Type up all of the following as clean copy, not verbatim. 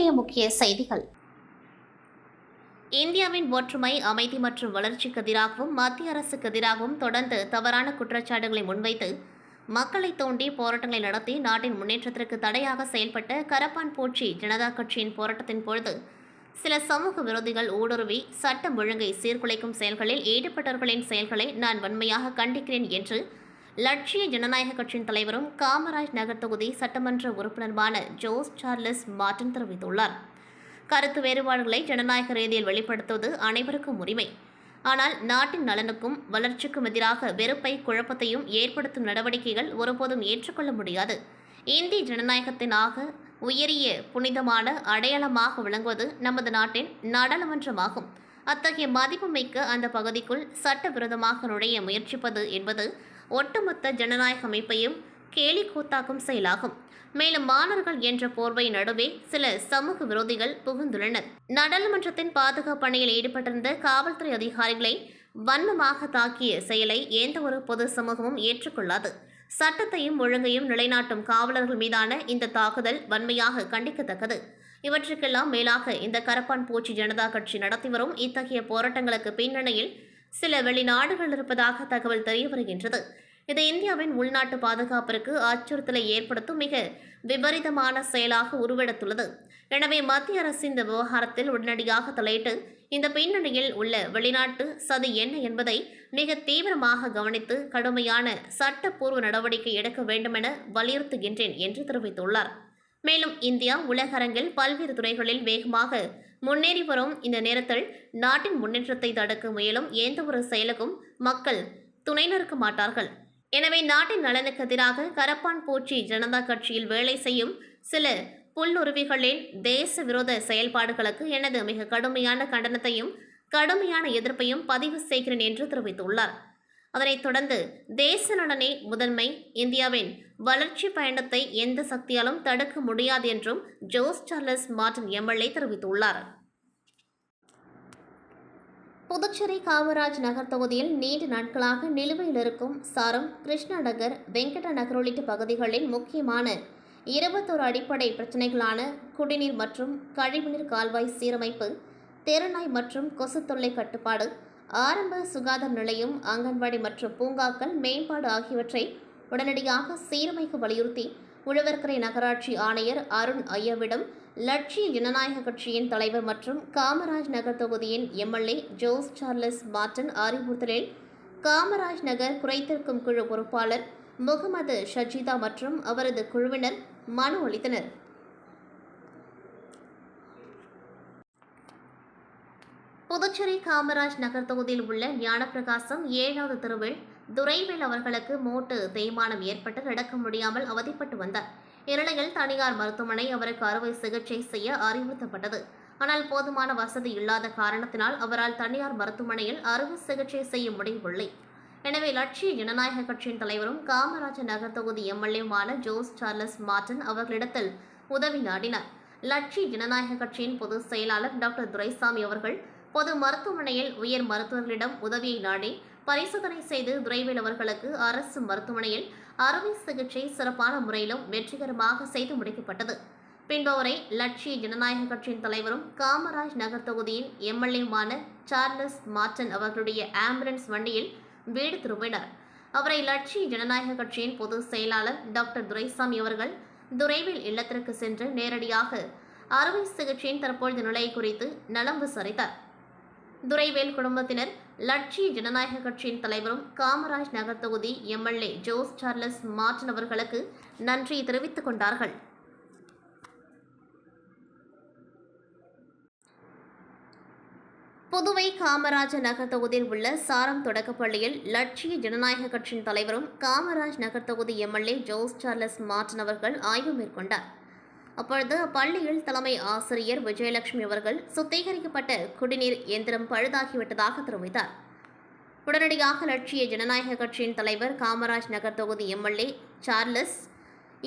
இன்றைய முக்கிய செய்திகள். இந்தியாவின் ஒற்றுமை, அமைதி மற்றும் வளர்ச்சிக்கு எதிராகவும் மத்திய அரசுக்கு எதிராகவும் தொடர்ந்து தவறான குற்றச்சாட்டுகளை முன்வைத்து மக்களை தூண்டி போராட்டங்களை நடத்தி நாட்டின் முன்னேற்றத்திற்கு தடையாக செயல்பட்ட கரப்பான் பூச்சி ஜனதா கட்சியின் போராட்டத்தின் பொழுது சில சமூக விரோதிகள் ஊடுருவி சட்டம் ஒழுங்கை சீர்குலைக்கும் செயல்களில் ஈடுபட்டவர்களின் செயல்களை நான் வன்மையாக கண்டிக்கிறேன் என்று லட்சிய ஜனநாயக கட்சியின் தலைவரும் காமராஜ் நகர் தொகுதி சட்டமன்ற உறுப்பினருமான ஜோஸ் சார்லஸ் மார்டின் தெரிவித்துள்ளார். கருத்து வேறுபாடுகளை ஜனநாயக ரீதியில் வெளிப்படுத்துவது அனைவருக்கும் உரிமை. ஆனால் நாட்டின் நலனுக்கும் வளர்ச்சிக்கும் எதிராக வெறுப்பை, குழப்பத்தையும் ஏற்படுத்தும் நடவடிக்கைகள் ஒருபோதும் ஏற்றுக்கொள்ள முடியாது. இந்திய ஜனநாயகத்தினாக உயரிய புனிதமான அடையாளமாக விளங்குவது நமது நாட்டின் நாடாளுமன்றமாகும். அத்தகைய மதிப்புமிக்க அந்த பகுதிக்குள் சட்டவிரோதமாக நுழைய முயற்சிப்பது என்பது ஒட்டுமொத்த ஜனநாயக அமைப்பையும் கேலி கூத்தாக்கும் செயலாகும். மேலும் மாணவர்கள் என்ற போர்வை நடுவே சில சமூக விரோதிகள் புகுந்துள்ளனர். நாடாளுமன்றத்தின் பாதுகாப்பு பணியில் ஈடுபட்டிருந்த காவல்துறை அதிகாரிகளை வன்மமாக தாக்கிய செயலை எந்த ஒரு பொது சமூகமும் ஏற்றுக்கொள்ளாது. சட்டத்தையும் ஒழுங்கையும் நிலைநாட்டும் காவலர்கள் மீதான இந்த தாக்குதல் வன்மையாக கண்டிக்கத்தக்கது. இவற்றுக்கெல்லாம் மேலாக இந்த கரப்பான் பூச்சி ஜனதா கட்சி நடத்தி வரும் இத்தகைய போராட்டங்களுக்கு பின்னணியில் சில வெளிநாடுகள் இருப்பதாக தகவல் தெரிய வருகின்றது. இது இந்தியாவின் உள்நாட்டு பாதுகாப்பிற்கு அச்சுறுத்தலை ஏற்படுத்தும் மிக விபரீதமான செயலாக உருவெடுத்துள்ளது. எனவே மத்திய அரசு இந்த விவகாரத்தில் உடனடியாக தலையிட்டு இந்த பின்னணியில் உள்ள வெளிநாட்டு சதி என்ன என்பதை மிக தீவிரமாக கவனித்து கடுமையான சட்டப்பூர்வ நடவடிக்கை எடுக்க வேண்டுமென வலியுறுத்துகின்றேன் என்று தெரிவித்துள்ளார். மேலும் இந்தியா உலக அரங்கில் பல்வேறு துறைகளில் வேகமாக முன்னேறி வரும் இந்த நேரத்தில் நாட்டின் முன்னேற்றத்தை தடுக்க முயலும் எந்த ஒரு செயலுக்கும் மக்கள் துணை நிற்க மாட்டார்கள். எனவே நாட்டின் நலனுக்கு எதிராக கரப்பான் பூச்சி ஜனதா கட்சியில் வேலை செய்யும் சில புல்லுருவிகளின் தேச விரோத செயல்பாடுகளுக்கு எனது மிக கடுமையான கண்டனத்தையும் கடுமையான எதிர்ப்பையும் பதிவு செய்கிறேன் என்று தெரிவித்துள்ளார். அதனைத் தொடர்ந்து தேச நலனே முதன்மை, இந்தியாவின் வளர்ச்சி பயணத்தை எந்த சக்தியாலும் தடுக்க முடியாது என்றும் ஜோஸ் சார்லஸ் மார்டின் எம்எல்ஏ தெரிவித்துள்ளார். புதுச்சேரி காமராஜ் நகர் தொகுதியில் நீண்ட நாட்களாக நிலுவையில் இருக்கும் சாரம், கிருஷ்ணா நகர், வெங்கட நகர் உள்ளிட்ட பகுதிகளில் முக்கியமான 21 அடிப்படை பிரச்சினைகளான குடிநீர் மற்றும் கழிவுநீர் கால்வாய் சீரமைப்பு, தெருநாய் மற்றும் கொசு தொல்லை கட்டுப்பாடு, ஆரம்ப சுகாதார நிலையம், அங்கன்வாடி மற்றும் பூங்காக்கள் மேம்பாடு ஆகியவற்றை உடனடியாக சீரமைக்க வலியுறுத்தி உழவர்கரை நகராட்சி ஆணையர் அருண் ஐயாவிடம் லட்சிய ஜனநாயக கட்சியின் தலைவர் மற்றும் காமராஜ் நகர் தொகுதியின் எம்எல்ஏ ஜோஸ் சார்லஸ் மார்டின் அறிவுறுத்தலில் காமராஜ் நகர் குறைதீர்க்கும் குழு பொறுப்பாளர் முகமது ஷஜிதா மற்றும் அவரது குழுவினர் மனு அளித்தனர். புதுச்சேரி காமராஜ் நகர் தொகுதியில் உள்ள ஞானப்பிரகாசம் 7வது தெருவில் துரைவேல் அவர்களுக்கு மூட்டு தேய்மானம் ஏற்பட்டு நடக்க முடியாமல் அவதிப்பட்டு வந்தார். இந்நிலையில் தனியார் மருத்துவமனை அவருக்கு அறுவை சிகிச்சை செய்ய அறிவுறுத்தப்பட்டது. ஆனால் போதுமான வசதி இல்லாத காரணத்தினால் அவரால் தனியார் மருத்துவமனையில் அறுவை சிகிச்சை செய்ய முடியவில்லை. எனவே லட்சிய ஜனநாயக கட்சியின் தலைவரும் காமராஜ் நகர் தொகுதி எம்எல்ஏவான ஜோஸ் சார்லஸ் மார்டின் அவர்களிடத்தில் உதவி நாடினார். லட்சிய ஜனநாயக கட்சியின் பொதுச் செயலாளர் டாக்டர் துரைசாமி அவர்கள் பொது மருத்துவமனையில் உயர் மருத்துவர்களிடம் உதவியை நாடி பரிசோதனை செய்து துரைவேல் அவர்களுக்கு அரசு மருத்துவமனையில் அறுவை சிகிச்சை சிறப்பான முறையிலும் வெற்றிகரமாக செய்து முடிக்கப்பட்டது. பின்பு அவரை லட்சிய ஜனநாயக கட்சியின் தலைவரும் காமராஜ் நகர் தொகுதியின் எம்எல்ஏவான சார்லஸ் மார்டின் அவர்களுடைய ஆம்புலன்ஸ் வண்டியில் வீடு திரும்பினர். அவரை லட்சிய ஜனநாயக கட்சியின் பொதுச் செயலாளர் டாக்டர் துரைசாமி அவர்கள் துரைவேல் இல்லத்திற்கு சென்று நேரடியாக அறுவை சிகிச்சையின் தற்போதைய நிலை குறித்து நலம் விசாரித்தார். துரைவேல் குடும்பத்தினர் லட்சிய ஜனநாயக கட்சியின் தலைவரும் காமராஜ் நகர் தொகுதி எம்எல்ஏ ஜோஸ் சார்லஸ் மார்டின் அவர்களுக்கு நன்றி தெரிவித்துக் கொண்டார்கள். புதுவை காமராஜ் நகர் தொகுதியில் உள்ள சாரம் தொடக்கப்பள்ளியில் லட்சிய ஜனநாயக கட்சியின் தலைவரும் காமராஜ் நகர் தொகுதி எம்எல்ஏ ஜோஸ் சார்லஸ் மார்டின் அவர்கள் ஆய்வு மேற்கொண்டார். அப்பொழுது அப்பள்ளியில் தலைமை ஆசிரியர் விஜயலட்சுமி அவர்கள் சுத்திகரிக்கப்பட்ட குடிநீர் இயந்திரம் பழுதாகிவிட்டதாக தெரிவித்தார். உடனடியாக லட்சிய ஜனநாயக கட்சியின் தலைவர் காமராஜ் நகர் தொகுதி எம்எல்ஏ சார்லஸ்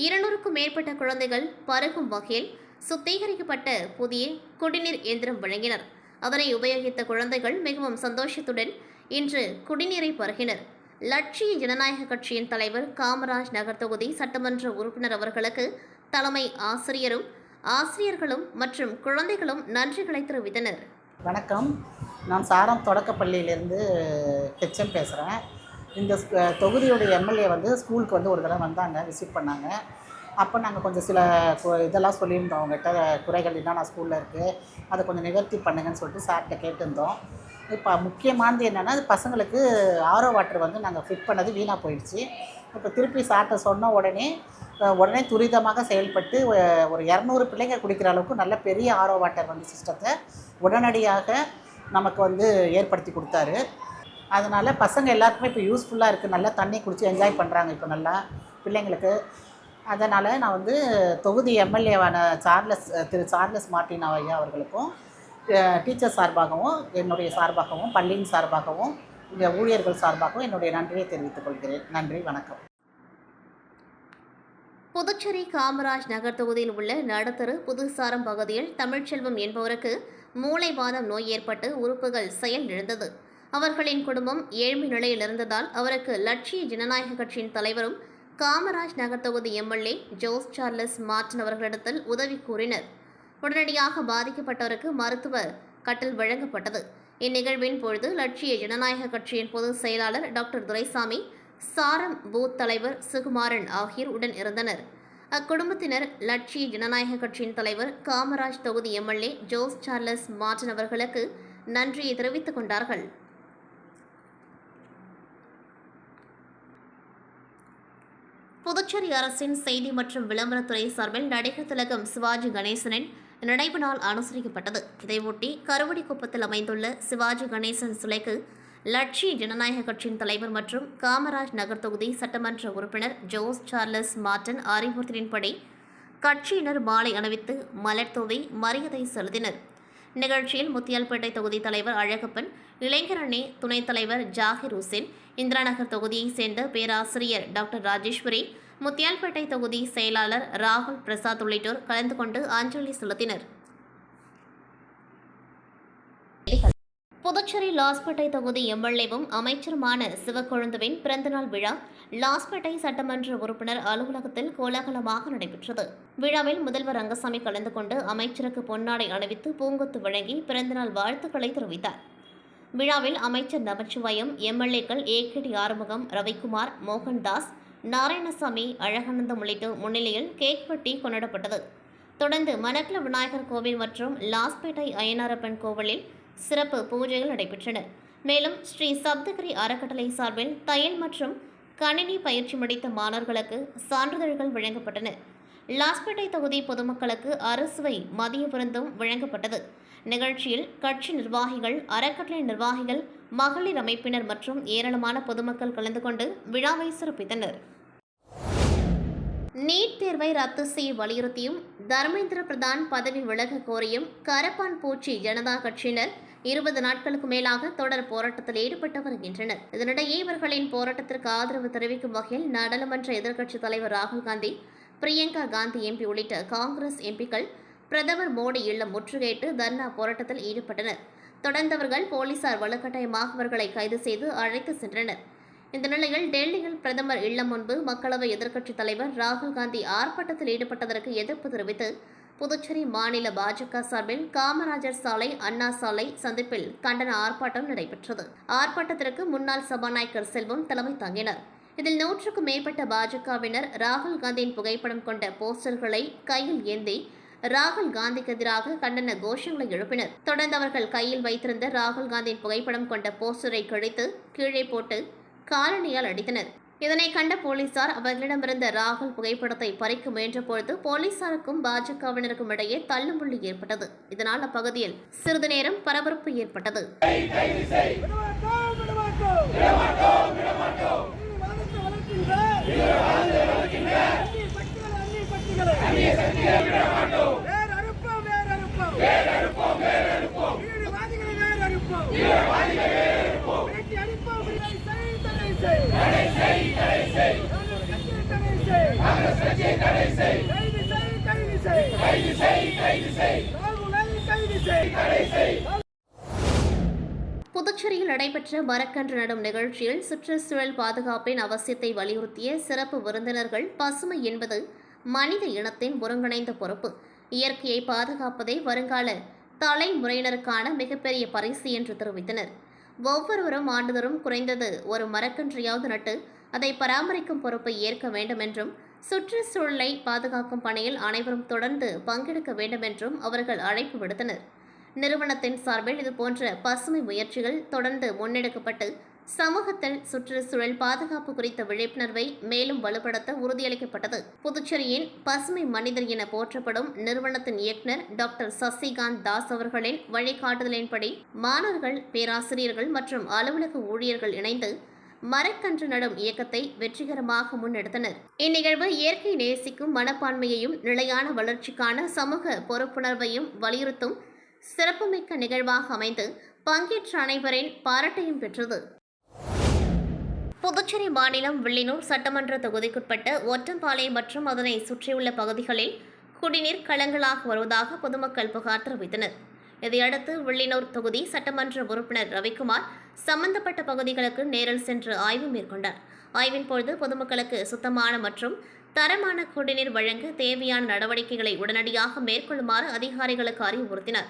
200க்கும் மேற்பட்ட குழந்தைகள் பருகும் வகையில் சுத்திகரிக்கப்பட்ட புதிய குடிநீர் இயந்திரம் வழங்கினர். அதனை உபயோகித்த குழந்தைகள் மிகவும் சந்தோஷத்துடன் இன்று குடிநீரை பருகினர். லட்சிய ஜனநாயக கட்சியின் தலைவர் காமராஜ் நகர் தொகுதி சட்டமன்ற உறுப்பினர் அவர்களுக்கு தலைமை ஆசிரியரும் ஆசிரியர்களும் மற்றும் குழந்தைகளும் நன்றிகளை தெரிவித்தனர். வணக்கம். நான் சாரம் தொடக்கப்பள்ளியிலேருந்து ஹெச்எம் பேசுகிறேன். இந்த தொகுதியோடைய எம்எல்ஏ வந்து ஸ்கூலுக்கு வந்து ஒரு தடவை வந்தாங்க, விசிட் பண்ணாங்க. அப்போ நாங்கள் கொஞ்சம் சில இதெல்லாம் சொல்லியிருந்தோம். அவங்ககிட்ட குறைகள் என்னென்ன ஸ்கூலில் இருக்குது, அதை கொஞ்சம் நிவர்த்தி பண்ணுங்கன்னு சொல்லிட்டு சார்கிட்ட கேட்டிருந்தோம். இப்போ முக்கியமானது என்னென்னா, பசங்களுக்கு ஆரோ வாட்டர் வந்து நாங்கள் ஃபிட் பண்ணது வீணாக போயிடுச்சு. இப்போ திருப்பி சார்கிட்ட சொன்ன உடனே துரிதமாக செயல்பட்டு ஒரு 200 பிள்ளைங்க குடிக்கிற அளவுக்கு நல்ல பெரிய ஆரோ வாட்டர் வந்து சிஸ்டத்தை உடனடியாக நமக்கு வந்து ஏற்படுத்தி கொடுத்தாரு. அதனால் பசங்க எல்லாருக்குமே இப்போ யூஸ்ஃபுல்லாக இருக்குது. நல்லா தண்ணி குடித்து என்ஜாய் பண்ணுறாங்க இப்போ நல்லா பிள்ளைங்களுக்கு. அதனால் நான் வந்து தொகுதி எம்எல்ஏவான திரு சார்லஸ் மார்ட்டின் ஐயா அவர்களுக்கும் டீச்சர் சார்பாகவும், என்னுடைய சார்பாகவும், பள்ளியின் சார்பாகவும், இங்கே ஊழியர்கள் சார்பாகவும் என்னுடைய நன்றியை தெரிவித்துக் கொள்கிறேன். நன்றி, வணக்கம். புதுச்சேரி காமராஜ் நகர் தொகுதியில் உள்ள நடுத்தரு புதுசாரம் பகுதியில் தமிழ்ச்செல்வம் என்பவருக்கு மூளைவாதம் நோய் ஏற்பட்டு உறுப்புகள் செயல் இழந்தது. அவர்களின் குடும்பம் ஏழ்மை நிலையில் இருந்ததால் அவருக்கு லட்சிய ஜனநாயக கட்சியின் தலைவரும் காமராஜ் நகர் தொகுதி எம்எல்ஏ ஜோஸ் சார்லஸ் மார்ட்டின் அவர்களிடத்தில் உதவி கூறினர். உடனடியாக பாதிக்கப்பட்டவருக்கு மருத்துவ கட்டல் வழங்கப்பட்டது. இந்நிகழ்வின் பொழுது லட்சிய ஜனநாயக கட்சியின் பொதுச் செயலாளர் டாக்டர் துரைசாமி, சாரம் பூத் தலைவர் சுகுமாரன் ஆகியோர் உடன் இருந்தனர். அக்குடும்பத்தினர் லட்சிய ஜனநாயக கட்சியின் தலைவர் காமராஜ் தொகுதி எம்எல்ஏ ஜோஸ் சார்லஸ் மார்ட்டின் அவர்களுக்கு நன்றியை தெரிவித்துக் கொண்டார்கள். புதுச்சேரி அரசின் செய்தி மற்றும் விளம்பரத்துறை சார்பில் நடிகர் திலகம் சிவாஜி கணேசனின் நினைவு நாள் அனுசரிக்கப்பட்டது. இதையொட்டி கருவடிக்குப்பத்தில் அமைந்துள்ள சிவாஜி கணேசன் சிலைக்கு லட்சிய ஜனநாயக கட்சியின் தலைவர் மற்றும் காமராஜ் நகர் தொகுதி சட்டமன்ற உறுப்பினர் ஜோஸ் சார்லஸ் மார்ட்டின் அறிவுறுத்தலின்படி கட்சியினர் மாலை அணிவித்து மலர் தூவி மரியாதை செலுத்தினர். நிகழ்ச்சியில் முத்தியால்பேட்டை தொகுதி தலைவர் அழகப்பன், இளைஞரணி துணைத் தலைவர் ஜாகிர் ஹுசேன், இந்திராநகர் தொகுதியைச் சேர்ந்த பேராசிரியர் டாக்டர் ராஜேஸ்வரி, முத்தியால்பேட்டை தொகுதி செயலாளர் ராகுல் பிரசாத் உள்ளிட்டோர் கலந்து கொண்டு அஞ்சலி செலுத்தினர். புதுச்சேரி லாஸ்பேட்டை தொகுதி எம்எல்ஏவும் அமைச்சருமான சிவக்கொழுந்துவின் பிறந்தநாள் விழா லாஸ்பேட்டை சட்டமன்ற உறுப்பினர் அலுவலகத்தில் கோலாகலமாக நடைபெற்றது. விழாவில் முதல்வர் ரங்கசாமி கலந்து கொண்டு அமைச்சருக்கு பொன்னாடை அணிவித்து பூங்கொத்து வழங்கி பிறந்தநாள் வாழ்த்துக்களை தெரிவித்தார். விழாவில் அமைச்சர் நமச்சிவாயம், எம்எல்ஏக்கள் ஏகேடி ஆறுமுகம், ரவிக்குமார், மோகன்தாஸ், நாராயணசாமி, அழகானந்தம் உள்ளிட்டோர் முன்னிலையில் கேக் வெட்டி கொண்டாடப்பட்டது. தொடர்ந்து மணக்குள விநாயகர் கோவில் மற்றும் லாஸ்பேட்டை அய்யனாரப்பன் கோவிலில் சிறப்பு பூஜைகள் நடைபெற்றன. மேலும் ஸ்ரீ சப்தகிரி அறக்கட்டளை சார்பில் தையல் மற்றும் கணினி பயிற்சி முடித்த மாணவர்களுக்கு சான்றிதழ்கள் வழங்கப்பட்டன. லாஸ்பேட்டை தொகுதி பொதுமக்களுக்கு அறுசுவை மதிய விருந்தும் வழங்கப்பட்டது. நிகழ்ச்சியில் கட்சி நிர்வாகிகள், அறக்கட்டளை நிர்வாகிகள், மகளிர் அமைப்பினர் மற்றும் ஏராளமான பொதுமக்கள் கலந்து கொண்டு விழாவை சிறப்பித்தனர். நீட் தேர்வை ரத்து செய்ய வலியுறுத்தியும் தர்மேந்திர பிரதான் பதவி விலக கோரியும் கரப்பான் பூச்சி ஜனதா கட்சியினர் 20 நாட்களுக்கு மேலாக தொடர் போராட்டத்தில் ஈடுபட்டு வருகின்றனர். இதனிடையே இவர்களின் போராட்டத்திற்கு ஆதரவு தெரிவிக்கும் வகையில் நாடாளுமன்ற எதிர்க்கட்சித் தலைவர் ராகுல் காந்தி, பிரியங்கா காந்தி எம்பி உள்ளிட்ட காங்கிரஸ் எம்பிக்கள் பிரதமர் மோடி இல்லம் முற்றுகையிட்டு தர்ணா போராட்டத்தில் ஈடுபட்டனர். தொடர்ந்தவர்கள் போலீசார் வலுக்கட்டாயமாக அவர்களை கைது செய்து அழைத்து சென்றனர். இந்த நிலையில் டெல்லியில் பிரதமர் இல்லம் முன்பு மக்களவை எதிர்க்கட்சித் தலைவர் ராகுல் காந்தி ஆர்ப்பாட்டத்தில் ஈடுபட்டதற்கு எதிர்ப்பு தெரிவித்து புதுச்சேரி மாநில பாஜக சார்பில் காமராஜர் சாலை, அண்ணா சாலை சந்திப்பில் கண்டன ஆர்ப்பாட்டம் நடைபெற்றது. ஆர்ப்பாட்டத்திற்கு முன்னாள் சபாநாயகர் செல்வம் தலைமை தாங்கினார். இதில் 100க்கும் மேற்பட்ட பாஜகவினர் ராகுல் காந்தியின் புகைப்படம் கொண்ட போஸ்டர்களை கையில் ஏந்தி ராகுல் காந்திக்கு எதிராக கண்டன கோஷங்களை எழுப்பினர். தொடர்ந்து அவர்கள் கையில் வைத்திருந்த ராகுல் காந்தியின் புகைப்படம் கொண்ட போஸ்டரை கிழித்து கீழே போட்டு காலணியால் அடித்தனர். இதனை கண்ட போலீசார் அவர்களிடமிருந்த ராகுல் புகைப்படத்தை பறிக்க முயன்றபொழுது போலீசாருக்கும் பாஜகவினருக்கும் இடையே தள்ளுமுள்ளு ஏற்பட்டது. இதனால் அப்பகுதியில் சிறிது நேரம் பரபரப்பு ஏற்பட்டது. புதுச்சேரியில் நடைபெற்ற மரக்கன்று நடும் நிகழ்ச்சியில் சுற்றுச்சூழல் பாதுகாப்பின் அவசியத்தை வலியுறுத்திய சிறப்பு விருந்தினர்கள், பசுமை என்பது மனித இனத்தின் ஒருங்கிணைந்த பொறுப்பு, இயற்கையை பாதுகாப்பதே வருங்கால தலைமுறையினருக்கான மிகப்பெரிய பரிசு என்று தெரிவித்தனர். ஒவ்வொருவரும் ஆண்டுதோறும் குறைந்தது ஒரு மரக்கன்றையாவது நட்டு அதை பராமரிக்கும் பொறுப்பை ஏற்க வேண்டும் என்றும், சுற்றுச்சூழலை பாதுகாக்கும் பணியில் அனைவரும் தொடர்ந்து பங்கெடுக்க வேண்டும் என்றும் அவர்கள் அழைப்பு விடுத்தனர். நிறுவனத்தின் சார்பில் இதுபோன்ற பசுமை முயற்சிகள் தொடர்ந்து முன்னெடுக்கப்பட்டு சமூகத்தில் சுற்றுச்சூழல் பாதுகாப்பு குறித்த விழிப்புணர்வை மேலும் வலுப்படுத்த உறுதியளிக்கப்பட்டது. புதுச்சேரியின் பசுமை மனிதர் என போற்றப்படும் நிறுவனத்தின் இயக்குநர் டாக்டர் சசிகாந்த் தாஸ் அவர்களின் வழிகாட்டுதலின்படி மாணவர்கள், பேராசிரியர்கள் மற்றும் அலுவலக ஊழியர்கள் இணைந்து மரக்கன்று நடும் இயக்கத்தை வெற்றிகரமாக முன்னெடுத்தனர். இந்நிகழ்வு இயற்கை நேசிக்கும் மனப்பான்மையையும் நிலையான வளர்ச்சிக்கான சமூக பொறுப்புணர்வையும் வலியுறுத்தும் சிறப்புமிக்க நிகழ்வாக அமைந்து பங்கேற்ற அனைவரின் பாராட்டையும் பெற்றது. புதுச்சேரி மாநிலம் வில்லியனூர் சட்டமன்ற தொகுதிக்குட்பட்ட ஒற்றம்பாளையம் மற்றும் அதனை சுற்றியுள்ள பகுதிகளில் குடிநீர் கலங்களாக வருவதாக பொதுமக்கள் புகார் தெரிவித்தனர். இதையடுத்து வில்லியனூர் தொகுதி சட்டமன்ற உறுப்பினர் ரவிக்குமார் சம்பந்தப்பட்ட பகுதிகளுக்கு நேரில் சென்று ஆய்வு மேற்கொண்டார். ஆய்வின் பொழுது பொதுமக்களுக்கு சுத்தமான மற்றும் தரமான குடிநீர் வழங்க தேவையான நடவடிக்கைகளை உடனடியாக மேற்கொள்ளுமாறு அதிகாரிகளுக்கு அறிவுறுத்தினார்.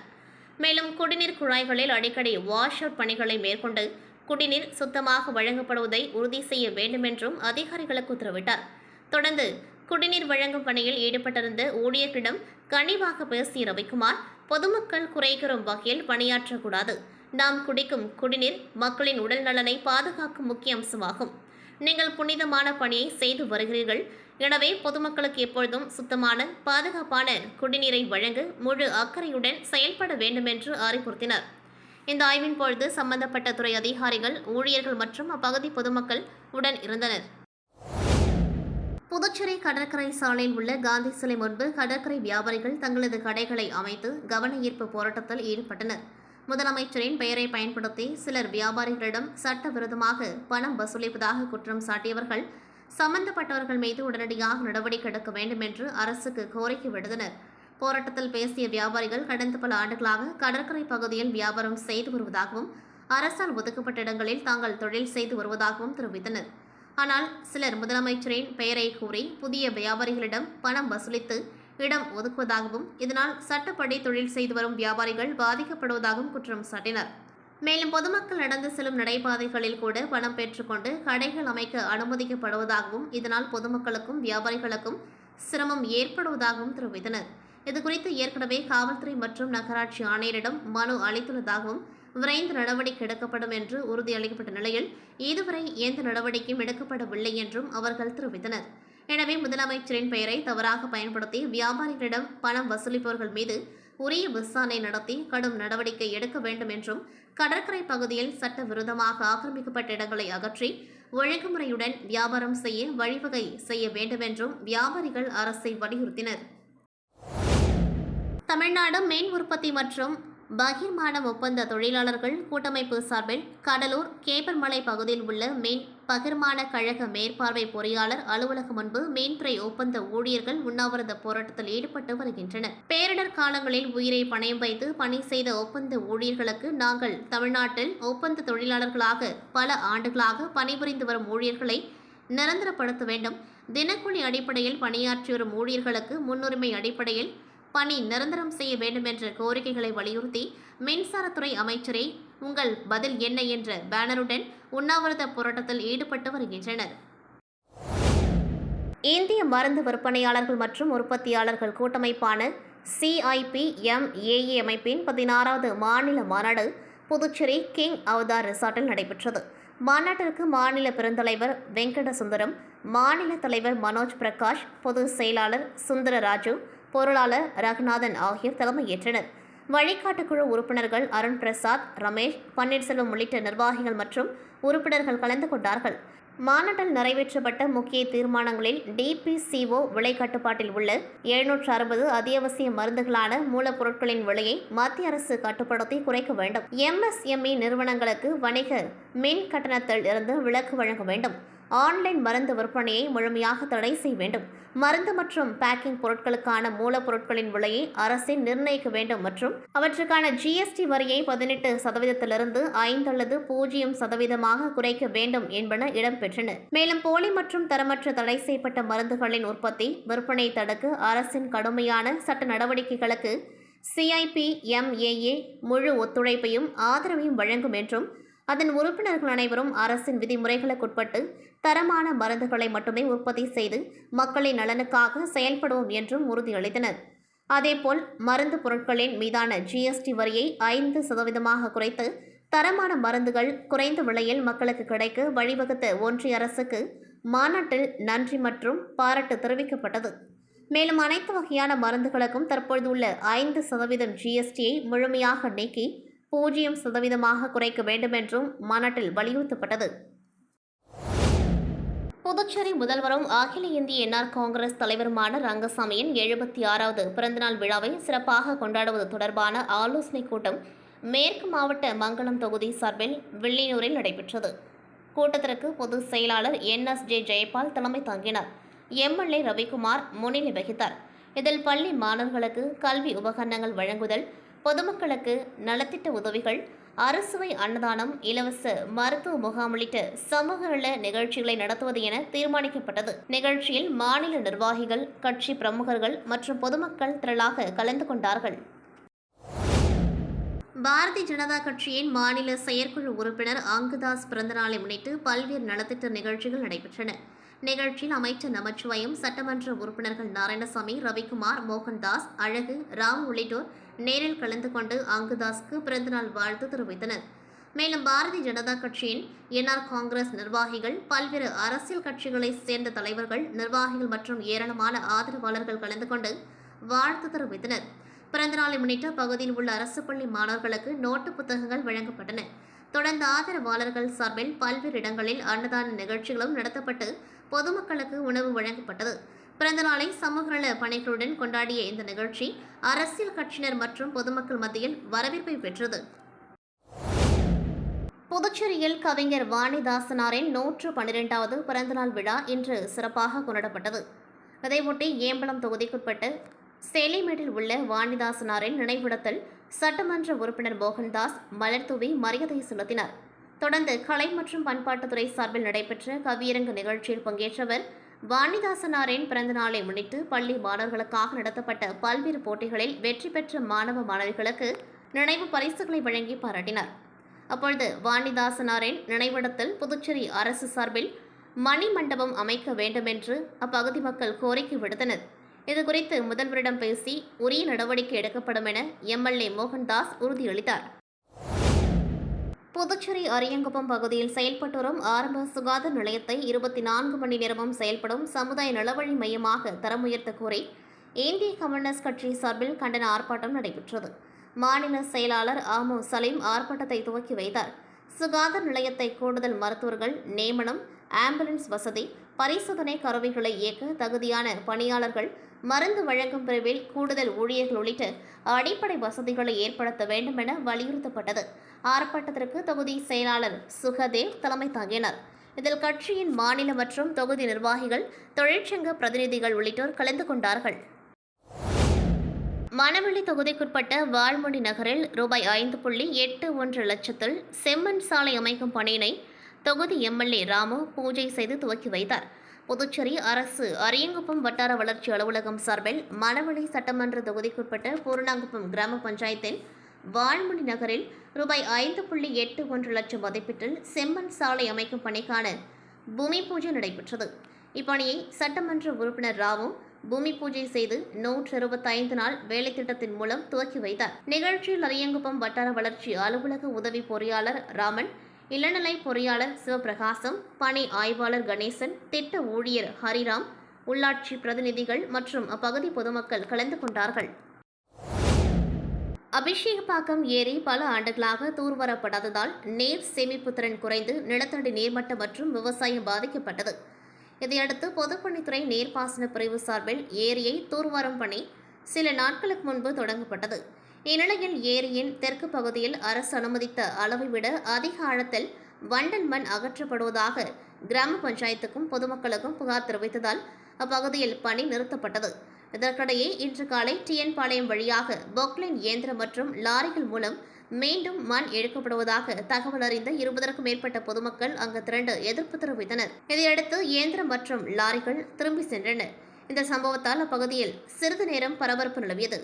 மேலும் குடிநீர் குழாய்களில் அடிக்கடி வாஷ் அவுட் பணிகளை மேற்கொண்டு குடிநீர் சுத்தமாக வழங்கப்படுவதை உறுதி செய்ய வேண்டும் என்றும் அதிகாரிகளுக்கு உத்தரவிட்டார். தொடர்ந்து குடிநீர் வழங்கும் பணியில் ஈடுபட்டிருந்த ஊழியர்களிடம் கனிவாக பேசிய ரவிக்குமார், பொதுமக்கள் குறைகூறும் வகையில் பணியாற்றக்கூடாது. நாம் குடிக்கும் குடிநீர் மக்களின் உடல் நலனை பாதுகாக்கும் முக்கிய அம்சமாகும். நீங்கள் புனிதமான பணியை செய்து வருகிறீர்கள். எனவே பொதுமக்களுக்கு எப்பொழுதும் சுத்தமான, பாதுகாப்பான குடிநீரை வழங்க முழு அக்கறையுடன் செயல்பட வேண்டும் என்று அறிவுறுத்தினார். இந்த ஆய்வின் பொழுது சம்பந்தப்பட்ட துறை அதிகாரிகள், ஊழியர்கள் மற்றும் அப்பகுதி பொதுமக்கள் உடன் இருந்தனர். புதுச்சேரி கடற்கரை சாலையில் உள்ள காந்தி சிலை முன்பு கடற்கரை வியாபாரிகள் தங்களது கடைகளை அமைத்து கவன ஈர்ப்பு போராட்டத்தில் ஈடுபட்டனர். முதலமைச்சரின் பெயரை பயன்படுத்தி சிலர் வியாபாரிகளிடம் சட்டவிரோதமாக பணம் வசூலிப்பதாக குற்றம் சாட்டியவர்கள் சம்பந்தப்பட்டவர்கள் மீது உடனடியாக நடவடிக்கை எடுக்க வேண்டும் என்று அரசுக்கு கோரிக்கை விடுத்தனர். போராட்டத்தில் பேசிய வியாபாரிகள் கடந்த பல ஆண்டுகளாக கடற்கரை பகுதியில் வியாபாரம் செய்து வருவதாகவும், அரசால் ஒதுக்கப்பட்ட இடங்களில் தாங்கள் தொழில் செய்து வருவதாகவும் தெரிவித்தனர். ஆனால் சிலர் முதலமைச்சரின் பெயரை கூறி புதிய வியாபாரிகளிடம் பணம் வசூலித்து இடம் ஒதுக்குவதாகவும், இதனால் சட்டப்படி தொழில் செய்து வரும் வியாபாரிகள் பாதிக்கப்படுவதாகவும் குற்றம் சாட்டினர். மேலும் பொதுமக்கள் நடந்து செல்லும் நடைபாதைகளில் கூட பணம் பெற்றுக்கொண்டு கடைகள் அமைக்க அனுமதிக்கப்படுவதாகவும், இதனால் பொதுமக்களுக்கும் வியாபாரிகளுக்கும் சிரமம் ஏற்படுவதாகவும் தெரிவித்தனர். இதுகுறித்து ஏற்கனவே காவல்துறை மற்றும் நகராட்சி ஆணையரிடம் மனு அளித்துள்ளதாகவும், விரைந்து நடவடிக்கை எடுக்கப்படும் என்று உறுதியளிக்கப்பட்ட நிலையில் இதுவரை எந்த நடவடிக்கையும் எடுக்கப்படவில்லை என்றும் அவர்கள் தெரிவித்தனர். எனவே முதலமைச்சரின் பெயரை தவறாக பயன்படுத்தி வியாபாரிகளிடம் பணம் வசூலிப்பவர்கள் மீது உரிய விசாரணை நடத்தி கடும் நடவடிக்கை எடுக்க வேண்டும் என்றும், கடற்கரை பகுதியில் சட்டவிரோதமாக ஆக்கிரமிக்கப்பட்ட இடங்களை அகற்றி ஒழுங்குமுறையுடன் வியாபாரம் செய்ய வழிவகை செய்ய வேண்டும் என்றும் வியாபாரிகள் அரசை வலியுறுத்தினர். தமிழ்நாடு மீன் உற்பத்தி மற்றும் பகிர்மானம் ஒப்பந்த தொழிலாளர்கள் கூட்டமைப்பு சார்பில் கடலூர் கேப்பர்மலை பகுதியில் உள்ள மீன் பகிர்மான கழக மேற்பார்வை பொறியாளர் அலுவலகம் முன்பு மீன்துறை ஒப்பந்த ஊழியர்கள் உண்ணாவிரத போராட்டத்தில் ஈடுபட்டு வருகின்றனர். பேரிடர் காலங்களில் உயிரை பணயம் வைத்து பணி செய்த ஒப்பந்த ஊழியர்களுக்கு நாங்கள் தமிழ்நாட்டில் ஒப்பந்த தொழிலாளர்களாக பல ஆண்டுகளாக பணிபுரிந்து வரும் ஊழியர்களை நிரந்தரப்படுத்த வேண்டும். தினக்கூலி அடிப்படையில் பணியாற்றி வரும் ஊழியர்களுக்கு முன்னுரிமை அடிப்படையில் பணி நிரந்தரம் செய்ய வேண்டும் என்ற கோரிக்கைகளை வலியுறுத்தி மின்சாரத்துறை அமைச்சரே உங்கள் பதில் என்ன என்ற பேனருடன் உண்ணாவிரத போராட்டத்தில் ஈடுபட்டு வருகின்றனர். இந்திய மருந்து விற்பனையாளர்கள் மற்றும் உற்பத்தியாளர்கள் கூட்டமைப்பான CIPMAA அமைப்பின் 16வது மாநில மாநாடு புதுச்சேரி கிங் அவதார் ரிசார்ட்டில் நடைபெற்றது. மாநாட்டிற்கு மாநில பெருந்தலைவர் வெங்கட சுந்தரம், மாநில தலைவர் மனோஜ் பிரகாஷ், பொதுச் செயலாளர் சுந்தரராஜு, பொருளாளர் ரகுநாதன் ஆகியோர் தலைமையேற்றனர். வழிகாட்டுக்குழு உறுப்பினர்கள் அருண் பிரசாத், ரமேஷ், பன்னீர்செல்வம் உள்ளிட்ட நிர்வாகிகள் மற்றும் உறுப்பினர்கள் கலந்து கொண்டார்கள். மாநாட்டில் நிறைவேற்றப்பட்ட முக்கிய தீர்மானங்களில் DPCO விலை கட்டுப்பாட்டில் உள்ள 760 அத்தியாவசிய மருந்துகளான மூலப்பொருட்களின் விலையை மத்திய அரசு கட்டுப்படுத்தி குறைக்க வேண்டும். MSME நிறுவனங்களுக்கு வணிக மின் கட்டணத்தில் இருந்து விலக்கு வழங்க வேண்டும். ஆன்லைன் மருந்து விற்பனையை முழுமையாக தடை செய்ய வேண்டும். மருந்து மற்றும் பேக்கிங் பொருட்களுக்கான மூலப்பொருட்களின் விலையை அரசே நிர்ணயிக்க வேண்டும் மற்றும் அவற்றுக்கான ஜிஎஸ்டி வரியை 18% 5 அல்லது 0% குறைக்க வேண்டும் என்பன இடம்பெற்றன. மேலும் போலி மற்றும் தரமற்ற தடை செய்யப்பட்ட மருந்துகளின் உற்பத்தி விற்பனை தடுக்க அரசின் கடுமையான சட்ட நடவடிக்கைகளுக்கு CIPMAA முழு ஒத்துழைப்பையும் ஆதரவையும் வழங்கும் என்றும் அதன் உறுப்பினர்கள் அனைவரும் அரசின் விதிமுறைகளுக்குட்பட்டு தரமான மருந்துகளை மட்டுமே உற்பத்தி செய்து மக்களின் நலனுக்காக செயல்படுவோம் என்றும் உறுதியளித்தனர். அதேபோல் மருந்து பொருட்களின் மீதான ஜிஎஸ்டி வரியை 5% குறைத்து தரமான மருந்துகள் குறைந்த விலையில் மக்களுக்கு கிடைக்க வழிவகுத்த ஒன்றிய அரசுக்கு மாநாட்டில் நன்றி மற்றும் பாராட்டு தெரிவிக்கப்பட்டது. மேலும் அனைத்து வகையான மருந்துகளுக்கும் தற்பொழுதுள்ள 5% ஜிஎஸ்டியை முழுமையாக நீக்கி 0% குறைக்க வேண்டும் என்றும் மாநாட்டில் வலியுறுத்தப்பட்டது. புதுச்சேரி முதல்வரும் அகில இந்திய என்ஆர் காங்கிரஸ் தலைவருமான ரங்கசாமியின் 76வது பிறந்தநாள் விழாவை சிறப்பாக கொண்டாடுவது தொடர்பான ஆலோசனைக் கூட்டம் மேற்கு மாவட்ட மங்களம் தொகுதி சார்பில் வில்லியனூரில் நடைபெற்றது. கூட்டத்திற்கு பொதுச் செயலாளர் NSJ ஜெயபால் தலைமை தாங்கினார். MLA ரவிக்குமார் முன்னிலை வகித்தார். இதில் பள்ளி மாணவர்களுக்கு கல்வி உபகரணங்கள் வழங்குதல், பொதுமக்களுக்கு நலத்திட்ட உதவிகள், அறுசுவை அன்னதானம், இலவச மருத்துவ முகாம் உள்ளிட்ட சமூக நல நிகழ்ச்சிகளை நடத்துவது என தீர்மானிக்கப்பட்டது. நிகழ்ச்சியில் மாநில நிர்வாகிகள், கட்சி பிரமுகர்கள் மற்றும் பொதுமக்கள் திரளாக கலந்து கொண்டார்கள். பாரதிய ஜனதா கட்சியின் மாநில செயற்குழு உறுப்பினர் அங்குதாஸ் பிறந்தநாளை முன்னிட்டு பல்வேறு நலத்திட்ட நிகழ்ச்சிகள் நடைபெற்றன. நிகழ்ச்சியில் அமைச்சர் நமச்சிவாயம், சட்டமன்ற உறுப்பினர்கள் நாராயணசாமி, ரவிக்குமார், மோகன்தாஸ், அழகு, ராம் உள்ளிட்டோர் நேரில் கலந்து கொண்டு அங்குதாஸ்க்கு பிறந்தநாள் வாழ்த்து தெரிவித்தனர். மேலும் பாரதிய ஜனதா கட்சியின் என்ஆர் காங்கிரஸ் நிர்வாகிகள், பல்வேறு அரசியல் கட்சிகளைச் சேர்ந்த தலைவர்கள், நிர்வாகிகள் மற்றும் ஏராளமான ஆதரவாளர்கள் கலந்து கொண்டு வாழ்த்து தெரிவித்தனர். பிறந்தநாளை முன்னிட்டு பகுதியில் உள்ள அரசு பள்ளி மாணவர்களுக்கு நோட்டு புத்தகங்கள் வழங்கப்பட்டன. தொடர்ந்து ஆதரவாளர்கள் சார்பில் பல்வேறு இடங்களில் அன்னதான நிகழ்ச்சிகளும் நடத்தப்பட்டு பொதுமக்களுக்கு உணவு வழங்கப்பட்டது. பிறந்தநாளை சமூக நல பணிகளுடன் கொண்டாடிய இந்த நிகழ்ச்சி அரசியல் கட்சியினர் மற்றும் பொதுமக்கள் மத்தியில் வரவேற்பை பெற்றது. புதுச்சேரியில் கவிஞர் வாணிதாசனாரின் 112வது பிறந்தநாள் விழா இன்று சிறப்பாக கொண்டாடப்பட்டது. இதையொட்டி ஏம்பலம் தொகுதிக்குட்பட்ட சேலிமேட்டில் உள்ள வாணிதாசனாரின் நினைவிடத்தில் சட்டமன்ற உறுப்பினர் மோகன்தாஸ் மலர்தூவி மரியாதை செலுத்தினார். தொடர்ந்து கலை மற்றும் பண்பாட்டுத்துறை சார்பில் நடைபெற்ற கவியரங்கு நிகழ்ச்சியில் பங்கேற்ற அவர் வாணிதாசனாரின் பிறந்தநாளை முன்னிட்டு பள்ளி மாணவர்களுக்காக நடத்தப்பட்ட பல்வேறு போட்டிகளில் வெற்றி பெற்ற மாணவ மாணவிகளுக்கு நினைவு பரிசுகளை வழங்கி பாராட்டினார். அப்பொழுது வாணிதாசனாரின் நினைவிடத்தில் புதுச்சேரி அரசு சார்பில் மணி மண்டபம் அமைக்க வேண்டும் என்று அப்பகுதி மக்கள் கோரிக்கை விடுத்தனர். இதுகுறித்து முதல்வரிடம் பேசி உரிய நடவடிக்கை எடுக்கப்படும் என MLA மோகன்தாஸ் உறுதியளித்தார். புதுச்சேரி அரியங்குப்பம் பகுதியில் செயல்பட்டு வரும் ஆரம்ப சுகாதார நிலையத்தை 24 மணி நேரமும் செயல்படும் சமுதாய நலவழி மையமாக தரம் உயர்த்த கோரி இந்திய கம்யூனிஸ்ட் கட்சி சார்பில் கண்டன ஆர்ப்பாட்டம் நடைபெற்றது. மாநில செயலாளர் ஆமு சலீம் ஆர்ப்பாட்டத்தை துவக்கி வைத்தார். சுகாதார நிலையத்தை கூடுதல் மருத்துவர்கள் நியமனம், ஆம்புலன்ஸ் வசதி, பரிசோதனை கருவிகளை இயக்க தகுதியான பணியாளர்கள், மருந்து வழங்கும் பிரிவில் கூடுதல் ஊழியர்கள் உள்ளிட்ட அடிப்படை வசதிகளை ஏற்படுத்த வேண்டும் என வலியுறுத்தப்பட்டது. ஆர்ப்பாட்டத்திற்கு தொகுதி செயலாளர் சுகதேவ் தலைமை தாங்கினார். இதில் கட்சியின் மாநில மற்றும் தொகுதி நிர்வாகிகள், தொழிற்சங்க பிரதிநிதிகள் உள்ளிட்டோர் கலந்து கொண்டார்கள். மணவெளி தொகுதிக்குட்பட்ட வால்மொழி நகரில் ரூபாய் 5.81 லட்சத்தில் செம்மண் சாலை அமைக்கும் பணியினை தொகுதி MLA ராமு பூஜை செய்து துவக்கி வைத்தார். புதுச்சேரி அரசு அரியங்குப்பம் வட்டார வளர்ச்சி அலுவலகம் சார்பில் மணவெளி சட்டமன்ற தொகுதிக்குட்பட்ட பூர்ணாங்குப்பம் கிராம பஞ்சாயத்தின் வால்மொழி நகரில் ரூபாய் 5.81 லட்சம் மதிப்பீட்டில் செம்மண் சாலை அமைக்கும் பணிக்கான பூமி பூஜை நடைபெற்றது. இப்பணியை சட்டமன்ற உறுப்பினர் ராமு பூமி பூஜை செய்து 125 நாள் வேலை திட்டத்தின் மூலம் துவக்கி வைத்தார். நிகழ்ச்சியில் அரியங்குப்பம் வட்டார வளர்ச்சி அலுவலக உதவி பொறியாளர் ராமன், இளநிலை பொறியாளர் சிவபிரகாசம், பணி ஆய்வாளர் கணேசன், திட்ட ஊழியர் ஹரிராம், உள்ளாட்சி பிரதிநிதிகள் மற்றும் அப்பகுதி பொதுமக்கள் கலந்து கொண்டார்கள். அபிஷேகப்பாக்கம் ஏரி பல ஆண்டுகளாக தூர்வாரப்படாததால் நீர் சேமிப்பு திறன் குறைந்து நிலத்தடி நீர்மட்டம் மற்றும் விவசாயம் பாதிக்கப்பட்டது. இதையடுத்து பொதுப்பணித்துறை நீர்ப்பாசன பிரிவு சார்பில் ஏரியை தூர்வாரும் பணி சில நாட்களுக்கு முன்பு தொடங்கப்பட்டது. இந்நிலையில் ஏரியின் தெற்கு பகுதியில் அரசு அனுமதித்த அளவை விட அதிக ஆழத்தில் வண்டல் மண் அகற்றப்படுவதாக கிராம பஞ்சாயத்துக்கும் பொதுமக்களுக்கும் புகார் தெரிவித்ததால் அப்பகுதியில் பணி நிறுத்தப்பட்டது. இதற்கிடையே இன்று காலை டிஎன் பாளையம் வழியாக பொக்லைன் இயந்திரம் மற்றும் லாரிகள் மூலம் மீண்டும் மண் எடுக்கப்படுவதாக தகவல் அறிந்த 20க்கும் மேற்பட்ட பொதுமக்கள் அங்கு திரண்டு எதிர்ப்பு தெரிவித்தனர். இதையடுத்து இயந்திரம் மற்றும் லாரிகள் திரும்பி சென்றன. இந்த சம்பவத்தால் அப்பகுதியில் சிறிது நேரம் பரபரப்பு நிலவியது.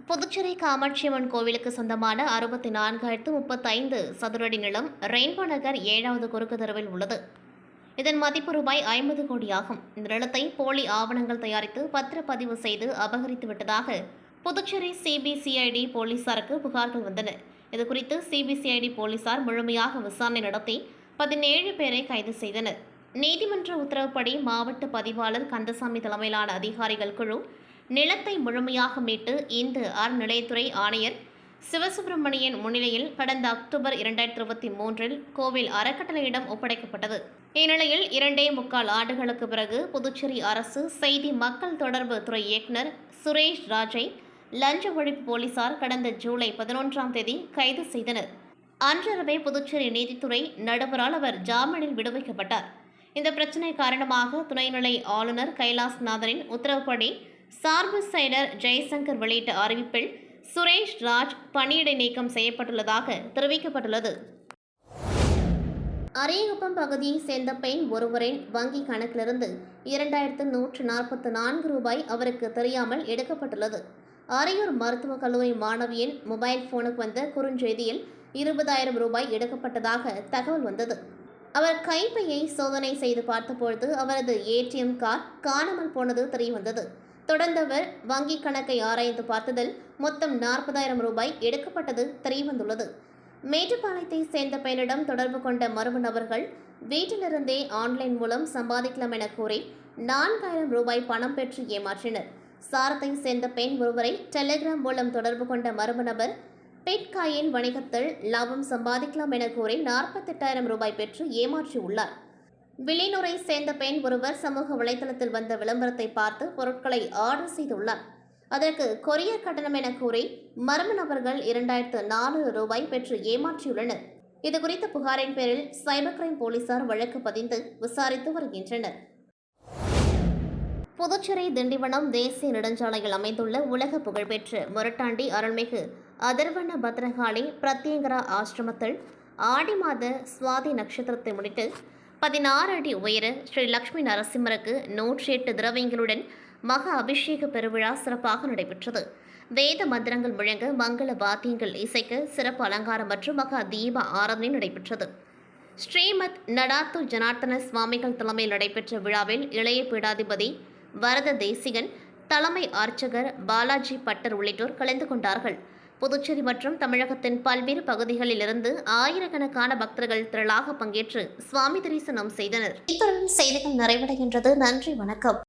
புதுச்சேரி காமாட்சியம்மன் கோவிலுக்கு சொந்தமான 64,035 சதுரடி நிலம் ரெயின்போ நகர் 7வது குறுக்கு தெருவில் உள்ளது. இதன் மதிப்பு ரூபாய் 50 கோடி ஆகும். இந்த நிலத்தை போலி ஆவணங்கள் தயாரித்து பத்திரப்பதிவு செய்து அபகரித்து விட்டதாக புதுச்சேரி சிபிசிஐடி போலீசாருக்கு புகார்கள் வந்தன. இதுகுறித்து சிபிசிஐடி போலீசார் முழுமையாக விசாரணை நடத்தி 17 பேரை கைது செய்தனர். நீதிமன்ற உத்தரவுப்படி மாவட்ட பதிவாளர் கந்தசாமி தலைமையிலான அதிகாரிகள் குழு நிலத்தை முழுமையாக மீட்டு இந்து அறநிலையத்துறை ஆணையர் சிவசுப்பிரமணியன் முன்னிலையில் கடந்த அக்டோபர் 2023 கோவில் அறக்கட்டளையிடம் ஒப்படைக்கப்பட்டது. இந்நிலையில் 2.25 ஆண்டுகளுக்கு பிறகு புதுச்சேரி அரசு செய்தி மக்கள் தொடர்பு துறை இயக்குநர் சுரேஷ் ராஜை லஞ்ச ஒழிப்பு போலீசார் கடந்த ஜூலை 11ஆம் தேதி கைது செய்தனர். அன்றிரவே புதுச்சேரி நீதித்துறை நடுவரால் அவர் ஜாமீனில் விடுவிக்கப்பட்டார். இந்த பிரச்சினை காரணமாக துணைநிலை ஆளுநர் கைலாஸ்நாதனின் உத்தரவுப்படி சார்பு செயலர் ஜெய்சங்கர் வெளியிட்ட அறிவிப்பில் சுரேஷ் ராஜ் பணியிடை நீக்கம் செய்யப்பட்டுள்ளதாக தெரிவிக்கப்பட்டுள்ளது. அரியகுப்பம் பகுதியைச் சேர்ந்த பெண் ஒருவரின் வங்கி கணக்கிலிருந்து 2,144 ரூபாய் அவருக்கு தெரியாமல் எடுக்கப்பட்டுள்ளது. அரியூர் மருத்துவக் கல்லூரி மாணவியின் மொபைல் போனுக்கு வந்த குறுஞ்செய்தியில் 20,000 ரூபாய் எடுக்கப்பட்டதாக தகவல் வந்தது. அவர் கைப்பையை சோதனை செய்து பார்த்தபொழுது அவரது ஏடிஎம் கார்டு காணாமல் போனது தெரியவந்தது. தொடர்ந்து அவர் வங்கிக் கணக்கை ஆராய்ந்து பார்த்ததில் மொத்தம் 40,000 ரூபாய் எடுக்கப்பட்டது தெரியவந்துள்ளது. மேட்டுப்பாளையத்தை சேர்ந்த பெண்ணிடம் தொடர்பு கொண்ட மர்ம நபர்கள் வீட்டிலிருந்தே ஆன்லைன் மூலம் சம்பாதிக்கலாம் என கூறி 4,000 ரூபாய் பணம் பெற்று ஏமாற்றினர். சாரத்தை சேர்ந்த பெண் ஒருவரை டெலிகிராம் மூலம் தொடர்பு கொண்ட மர்ம நபர் பிட்காயின் வணிகத்தில் லாபம் சம்பாதிக்கலாம் என கூறி 48,000 ரூபாய் பெற்று ஏமாற்றியுள்ளார். வில்லியனூரை சேர்ந்த பெண் ஒருவர் சமூக வலைதளத்தில் வந்த விளம்பரத்தை பார்த்து பொருட்களை ஆர்டர் செய்துள்ளார். அதற்கு கொரியர் கட்டணம் என கூறி மர்ம நபர்கள் 2,400 ரூபாய் பெற்று ஏமாற்றியுள்ளனர். இதுகுறித்த புகாரின் பேரில் சைபர் கிரைம் போலீசார் வழக்கு பதிந்து விசாரித்து வருகின்றனர். புதுச்சேரி திண்டிவனம் தேசிய நெடுஞ்சாலையில் அமைந்துள்ள உலக புகழ்பெற்ற மொரட்டாண்டி அருள்மிகு அதர்வண பத்ரகாளி பிரத்யங்கரா ஆசிரமத்தில் ஆடி மாத சுவாதி நட்சத்திரத்தை முன்னிட்டு 16 அடி உயர ஸ்ரீ லட்சுமி நரசிம்மருக்கு 108 திரவியங்களுடன் மகா அபிஷேக பெருவிழா சிறப்பாக நடைபெற்றது. வேத மந்திரங்கள் முழங்க மங்கள வாத்தியங்கள் இசைக்க சிறப்பு அலங்காரம் மற்றும் மகா தீப ஆராதனை நடைபெற்றது. ஸ்ரீமத் நடாத்து ஜனார்த்தன சுவாமிகள் தலைமையில் நடைபெற்ற விழாவில் இளைய பீடாதிபதி வரத தேசிகன், தலைமை அர்ச்சகர் பாலாஜி பட்டர் உள்ளிட்டோர் கலந்து கொண்டார்கள். புதுச்சேரி மற்றும் தமிழகத்தின் பல்வேறு பகுதிகளில் இருந்து ஆயிரக்கணக்கான பக்தர்கள் திரளாக பங்கேற்று சுவாமி தரிசனம் செய்தனர். இத்துடன் செய்திகள் நிறைவடைகின்றது. நன்றி, வணக்கம்.